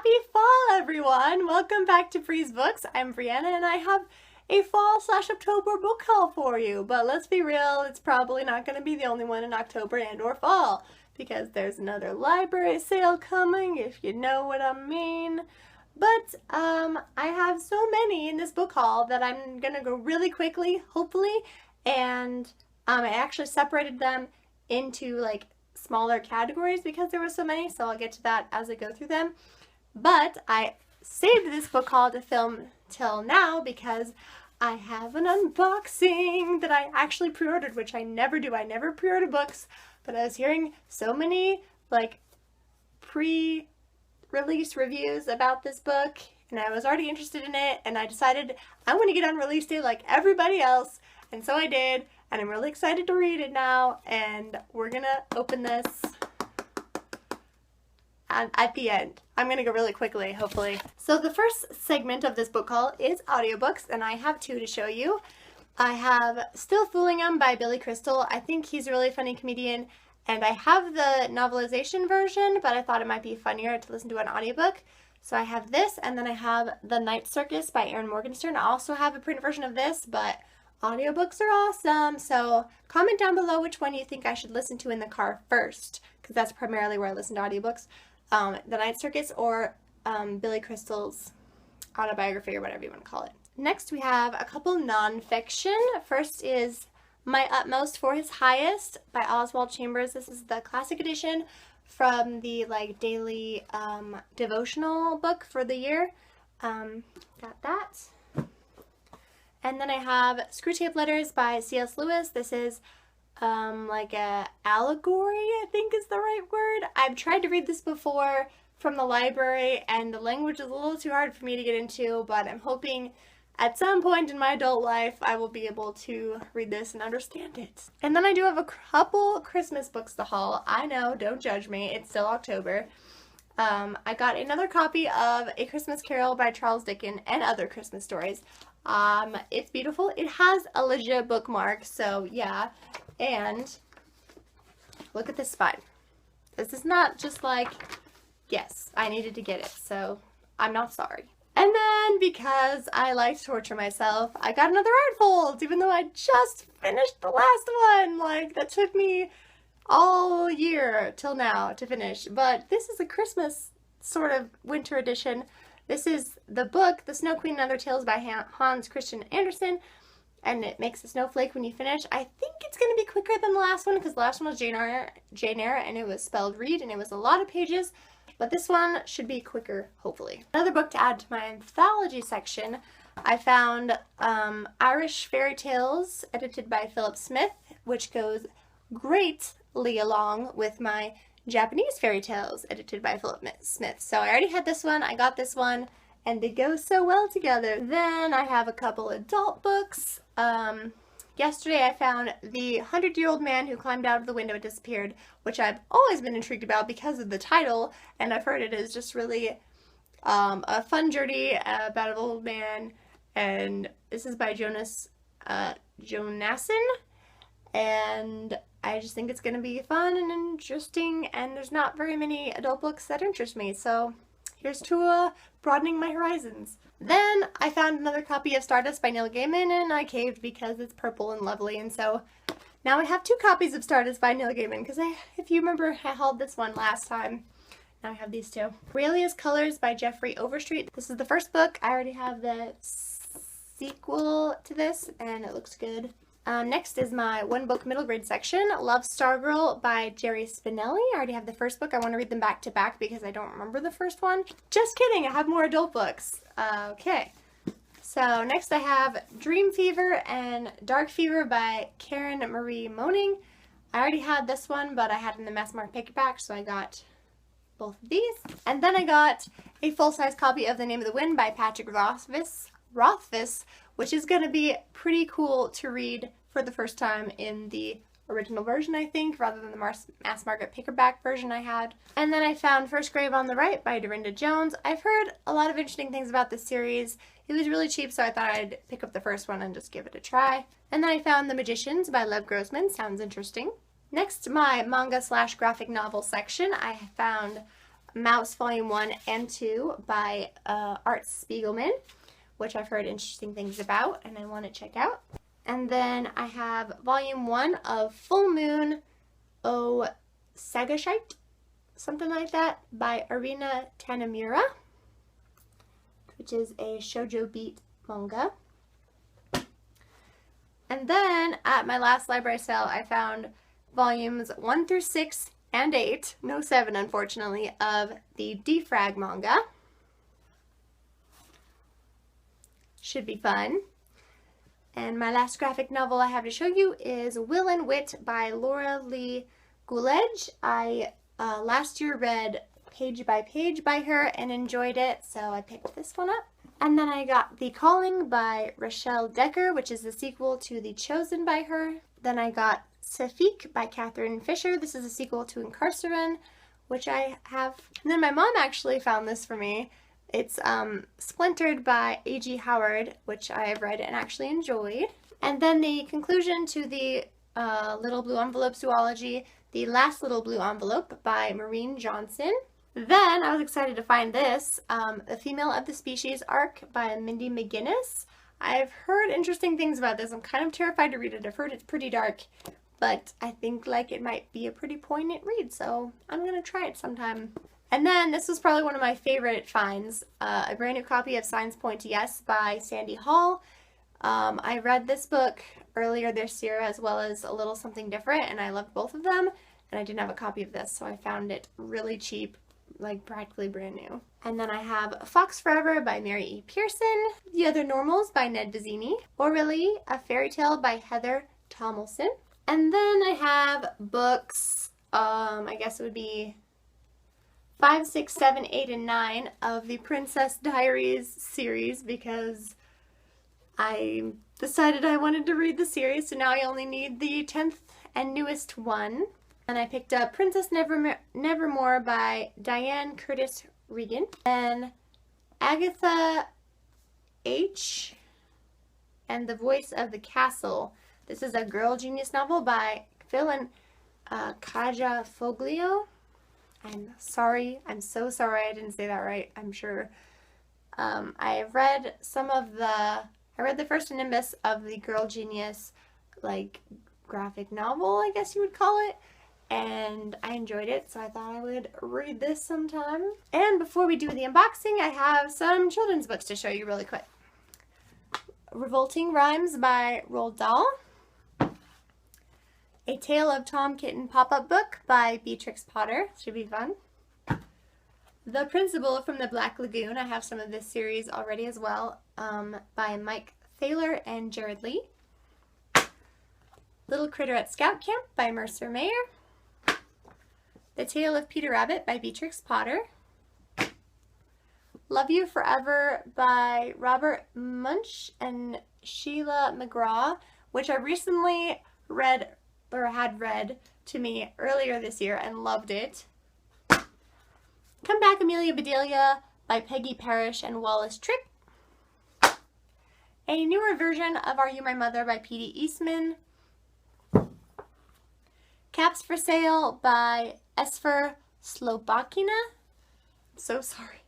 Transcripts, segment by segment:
Happy fall, everyone! Welcome back to Bre'sBooks. I'm Brianna and I have a fall/October book haul for you. But let's be real, it's probably not going to be the only one in October and or fall because there's another library sale coming, if you know what I mean. But I have so many in this book haul that I'm going to go really quickly, hopefully, and I actually separated them into like smaller categories because there were so many, so I'll get to that as I go through them. But I saved this book haul to film till now because I have an unboxing that I actually pre-ordered, which I never do. I never pre-order books, but I was hearing so many like pre-release reviews about this book and I was already interested in it, and I decided I want to get on release day like everybody else, and so I did, and I'm really excited to read it now, and we're gonna open this at the end. I'm gonna go really quickly, hopefully. So the first segment of this book haul is audiobooks, and I have two to show you. I have Still Fooling 'Em by Billy Crystal. I think he's a really funny comedian, and I have the novelization version, but I thought it might be funnier to listen to an audiobook. So I have this, and then I have The Night Circus by Erin Morgenstern. I also have a print version of this, but audiobooks are awesome. So comment down below which one you think I should listen to in the car first, because that's primarily where I listen to audiobooks. The Night Circus or Billy Crystal's autobiography, or whatever you want to call it. Next we have a couple nonfiction. First is My Utmost for His Highest by Oswald Chambers. This is the classic edition from the like daily devotional book for the year. Got that. And then I have Screwtape Letters by C.S. Lewis. This is like a allegory, I think is the right word. I've tried to read this before from the library and the language is a little too hard for me to get into, but I'm hoping at some point in my adult life I will be able to read this and understand it. And then I do have a couple Christmas books to haul. I know, don't judge me, it's still October. I got another copy of A Christmas Carol by Charles Dickens and Other Christmas Stories. It's beautiful. It has a legit bookmark, so yeah. And look at this spine. This is not just like, yes, I needed to get it, so I'm not sorry. And then, because I like to torture myself, I got another Artfolds, even though I just finished the last one. Like, that took me all year till now to finish. But this is a Christmas sort of winter edition. This is the book, The Snow Queen and Other Tales by Hans Christian Andersen, and it makes a snowflake when you finish. I think it's going to be quicker than the last one, because the last one was Jane Eyre, and it was spelled read, and it was a lot of pages. But this one should be quicker, hopefully. Another book to add to my anthology section, I found Irish Fairy Tales, edited by Philip Smith, which goes greatly along with my Japanese fairy tales, edited by Philip Smith. So I already had this one, I got this one, and they go so well together. Then I have a couple adult books. Yesterday I found The 100-Year-Old Man Who Climbed Out of the Window and Disappeared, which I've always been intrigued about because of the title, and I've heard it is just really a fun journey about an old man, and this is by Jonasson, and I just think it's going to be fun and interesting, and there's not very many adult books that interest me, so here's to broadening my horizons. Then I found another copy of Stardust by Neil Gaiman, and I caved because it's purple and lovely, and so now I have two copies of Stardust by Neil Gaiman, because if you remember, I hauled this one last time. Now I have these two. Aurelia's Colors by Jeffrey Overstreet. This is the first book. I already have the sequel to this, and it looks good. Next is my one book middle grade section, Love Stargirl by Jerry Spinelli. I already have the first book. I want to read them back to back because I don't remember the first one. Just kidding, I have more adult books. Okay, so next I have Dream Fever and Dark Fever by Karen Marie Moning. I already had this one, but I had it in the mass market paperback, so I got both of these. And then I got a full-size copy of The Name of the Wind by Patrick Rothfuss, which is going to be pretty cool to read for the first time in the original version, I think, rather than the mass market paperback version I had. And then I found First Grave on the Right by Dorinda Jones. I've heard a lot of interesting things about this series. It was really cheap, so I thought I'd pick up the first one and just give it a try. And then I found The Magicians by Lev Grossman. Sounds interesting. Next, my manga/graphic novel section, I found Mouse Volume 1 and 2 by Art Spiegelman, which I've heard interesting things about and I want to check out. And then I have Volume 1 of Full Moon O Sagashite, something like that, by Arina Tanamura, which is a shoujo beat manga. And then at my last library sale, I found volumes 1 through 6 and 8, no 7 unfortunately, of the Defrag manga. Should be fun. And my last graphic novel I have to show you is Will and Wit by Laura Lee Coolidge. I last year read page by page by her and enjoyed it, so I picked this one up. And then I got The Calling by Rochelle Decker, which is the sequel to The Chosen by her. Then I got Safik by Catherine Fisher. This is a sequel to Incarceran, which I have. And then my mom actually found this for me. It's Splintered by A.G. Howard, which I have read and actually enjoyed. And then the conclusion to the Little Blue Envelope zoology, The Last Little Blue Envelope by Maureen Johnson. Then I was excited to find this, A Female of the Species arc by Mindy McGinnis. I've heard interesting things about this. I'm kind of terrified to read it. I've heard it's pretty dark, but I think like it might be a pretty poignant read, so I'm going to try it sometime. And then this was probably one of my favorite finds, a brand new copy of Signs Point to Yes by Sandy Hall. I read this book earlier this year as well as A Little Something Different, and I loved both of them, and I didn't have a copy of this, so I found it really cheap, like practically brand new. And then I have Fox Forever by Mary E. Pearson, The Other Normals by Ned Vizzini, Orally, A Fairy Tale by Heather Tomlinson. And then I have books, I guess it would be 5, 6, 7, 8, and 9 of the Princess Diaries series because I decided I wanted to read the series, so now I only need the 10th and newest one. And I picked up Princess Nevermore by Diane Curtis Regan. And Agatha H. and The Voice of the Castle. This is a girl genius novel by Phil and Kaja Foglio. I'm sorry. I'm so sorry I didn't say that right, I'm sure. I read I read the first nimbus of the girl genius, like, graphic novel, I guess you would call it. And I enjoyed it, so I thought I would read this sometime. And before we do the unboxing, I have some children's books to show you really quick. Revolting Rhymes by Roald Dahl. A Tale of Tom Kitten pop-up book by Beatrix Potter. Should be fun. The Principal from the Black Lagoon. I have some of this series already as well, by Mike Thaler and Jared Lee. Little Critter at Scout Camp by Mercer Mayer. The Tale of Peter Rabbit by Beatrix Potter. Love You Forever by Robert Munsch and Sheila McGraw, which I recently read, or had read to me earlier this year and loved it. Come Back Amelia Bedelia by Peggy Parrish and Wallace Tripp. A newer version of Are You My Mother by P.D. Eastman. Caps for Sale by Esfer Slobakina. So sorry.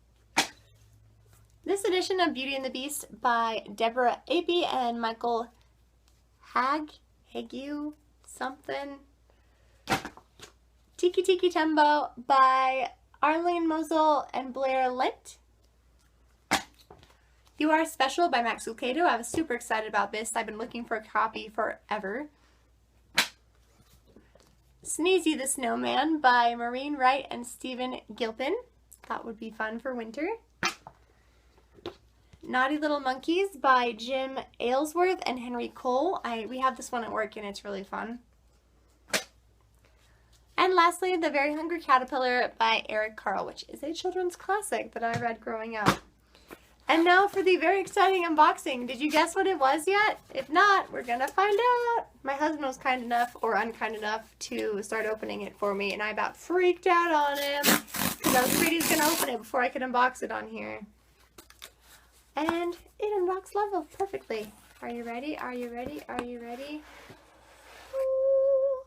This edition of Beauty and the Beast by Deborah Apey and Michael Hague something. Tiki Tiki Tumbo by Arlene Mosel and Blair Lent. You Are Special by Max Lucado. I was super excited about this. I've been looking for a copy forever. Sneezy the Snowman by Maureen Wright and Stephen Gilpin. Thought would be fun for winter. Naughty Little Monkeys by Jim Aylesworth and Henry Cole. We have this one at work and it's really fun. And lastly, The Very Hungry Caterpillar by Eric Carle, which is a children's classic that I read growing up. And now for the very exciting unboxing. Did you guess what it was yet? If not, we're gonna find out. My husband was kind enough, or unkind enough, to start opening it for me, and I about freaked out on him because I was afraid he was gonna open it before I could unbox it on here. And it unboxed level perfectly. Are you ready? Are you ready? Are you ready? Ooh.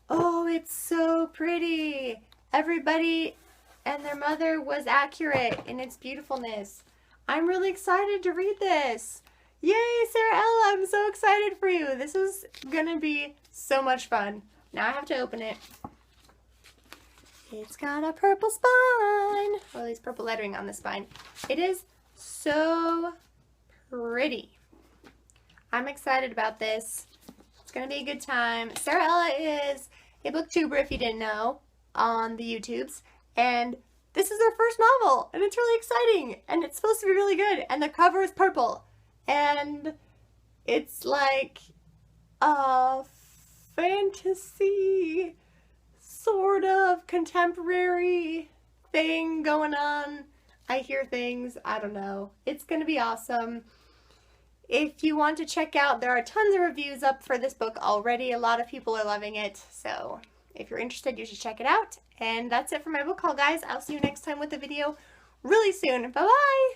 Oh, it's so pretty. Everybody and their mother was accurate in its beautifulness. I'm really excited to read this. Yay, Sarah Ella, I'm so excited for you. This is gonna be so much fun. Now I have to open it. It's got a purple spine, or at least purple lettering on the spine. It is so pretty. I'm excited about this. It's gonna be a good time. Sarah Ella is a booktuber, if you didn't know, on the YouTubes, and this is her first novel, and it's really exciting, and it's supposed to be really good, and the cover is purple, and it's like a fantasy sort of contemporary thing going on. I hear things, I don't know. It's gonna be awesome. If you want to check out, there are tons of reviews up for this book already. A lot of people are loving it, so if you're interested, you should check it out. And that's it for my book haul, guys. I'll see you next time with a video really soon. Bye-bye!